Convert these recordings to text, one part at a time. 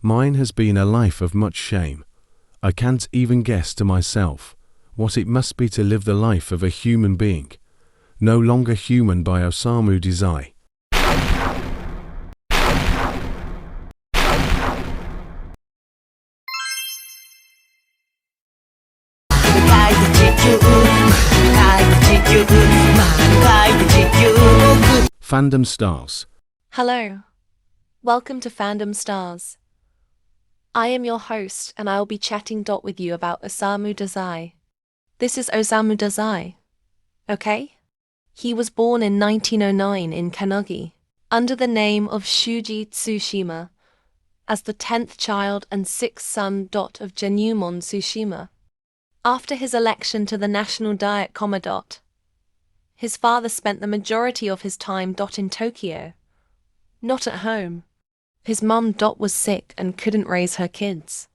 Mine has been a life of much shame. I can't even guess to myself what it must be to live the life of a human being. No Longer Human by Osamu Dazai. Fandom Stars. Hello, welcome to Fandom Stars. I am your host and I will be chatting with you about Osamu Dazai. This is Osamu Dazai, okay? He was born in 1909 in Kannagi, under the name of Shuji Tsushima, as the 10th child and 6th son of Genumon Tsushima. After his election to the National Diet Comma. His father spent the majority of his time in Tokyo, not at home. His mum was sick and couldn't raise her kids.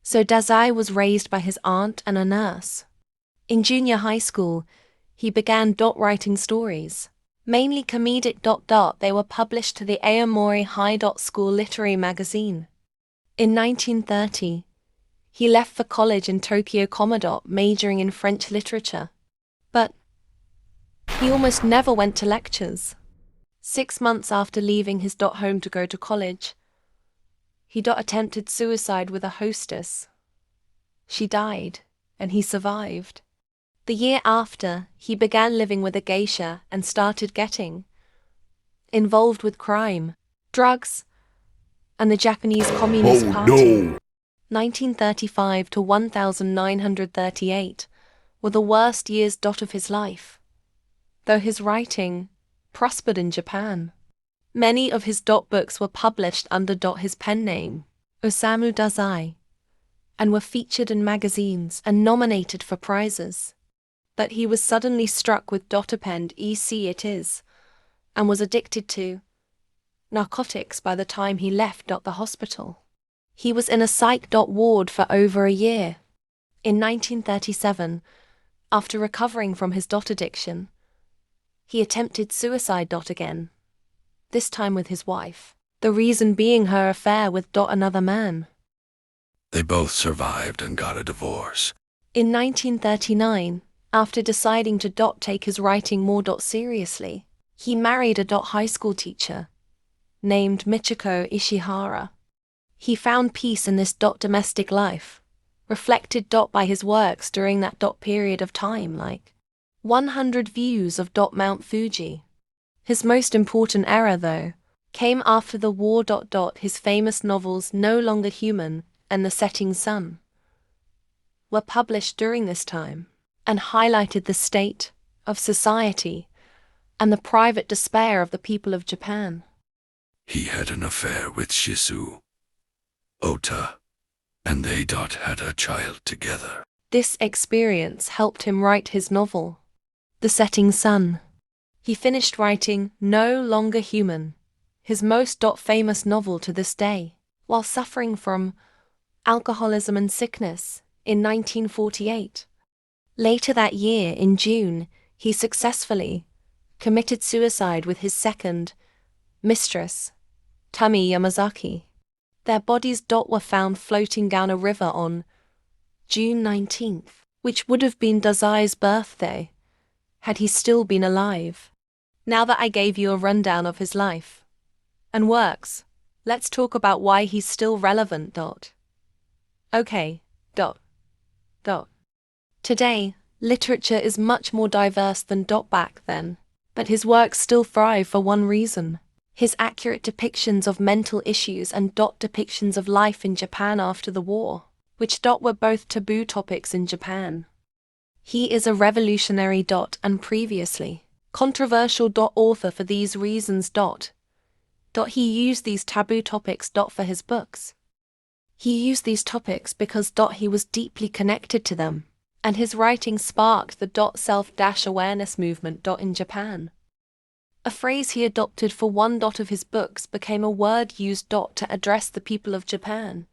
So Dazai was raised by his aunt and a nurse. In junior high school, he began writing stories, mainly comedic. They were published to the Aomori High School Literary Magazine. In 1930, he left for college in Tokyo Comma. Majoring in French literature. But he almost never went to lectures. 6 months after leaving his home to go to college, he attempted suicide with a hostess. She died, and he survived. The year after, he began living with a geisha and started getting involved with crime, drugs, and the Japanese Communist Party. No. 1935 to 1938 were the worst years of his life. Though his writing prospered in Japan, many of his books were published under his pen name, Osamu Dazai, and were featured in magazines and nominated for prizes. But he was suddenly struck with appendicitis and was addicted to narcotics by the time he left the hospital. He was in a psych ward for over a year. In 1937, after recovering from his addiction, he attempted suicide again, this time with his wife, the reason being her affair with another man. They both survived and got a divorce. In 1939, after deciding to take his writing more seriously, he married a high school teacher named Michiko Ishihara. He found peace in this domestic life, reflected by his works during that period of time, like 100 Views of Mount Fuji. His most important era, though, came after the war. His famous novels No Longer Human and The Setting Sun were published during this time and highlighted the state of society and the private despair of the people of Japan. He had an affair with Shizu Ota, and they had a child together. This experience helped him write his novel, The Setting Sun. He finished writing No Longer Human, his most famous novel to this day, while suffering from alcoholism and sickness in 1948. Later that year, in June, he successfully committed suicide with his second mistress, Tami Yamazaki. Their bodies were found floating down a river on June 19th, which would have been Dazai's birthday, had he still been alive. Now that I gave you a rundown of his life and works, let's talk about why he's still relevant. Okay. Today, literature is much more diverse than back then, but his works still thrive for one reason: his accurate depictions of mental issues and depictions of life in Japan after the war, which were both taboo topics in Japan. He is a revolutionary and previously controversial author for these reasons. He used these taboo topics for his books. He used these topics because he was deeply connected to them, and his writing sparked the self-awareness movement in Japan. A phrase he adopted for one of his books became a word used to address the people of Japan,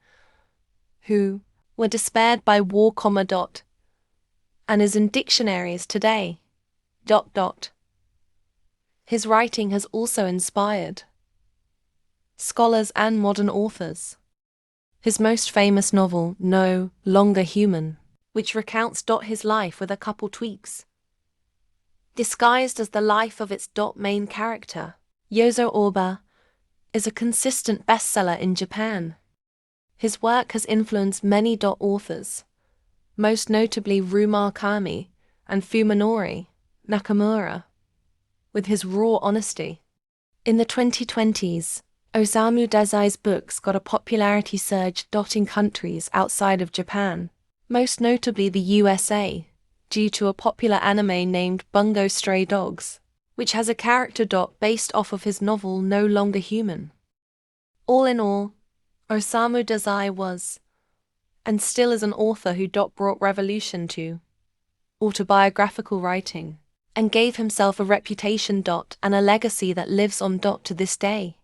who were despaired by war, and is in dictionaries today. His writing has also inspired scholars and modern authors. His most famous novel, No Longer Human, which recounts his life with a couple tweaks. Disguised as the life of its main character, Yozo Oba, is a consistent bestseller in Japan. His work has influenced many authors, most notably Rumar Kami and Fuminori Nakamura, with his raw honesty. In the 2020s, Osamu Dazai's books got a popularity surge in countries outside of Japan, most notably the USA, due to a popular anime named Bungo Stray Dogs, which has a character based off of his novel No Longer Human. All in all, Osamu Dazai was, and still is, an author who brought revolution to autobiographical writing, and gave himself a reputation and a legacy that lives on to this day.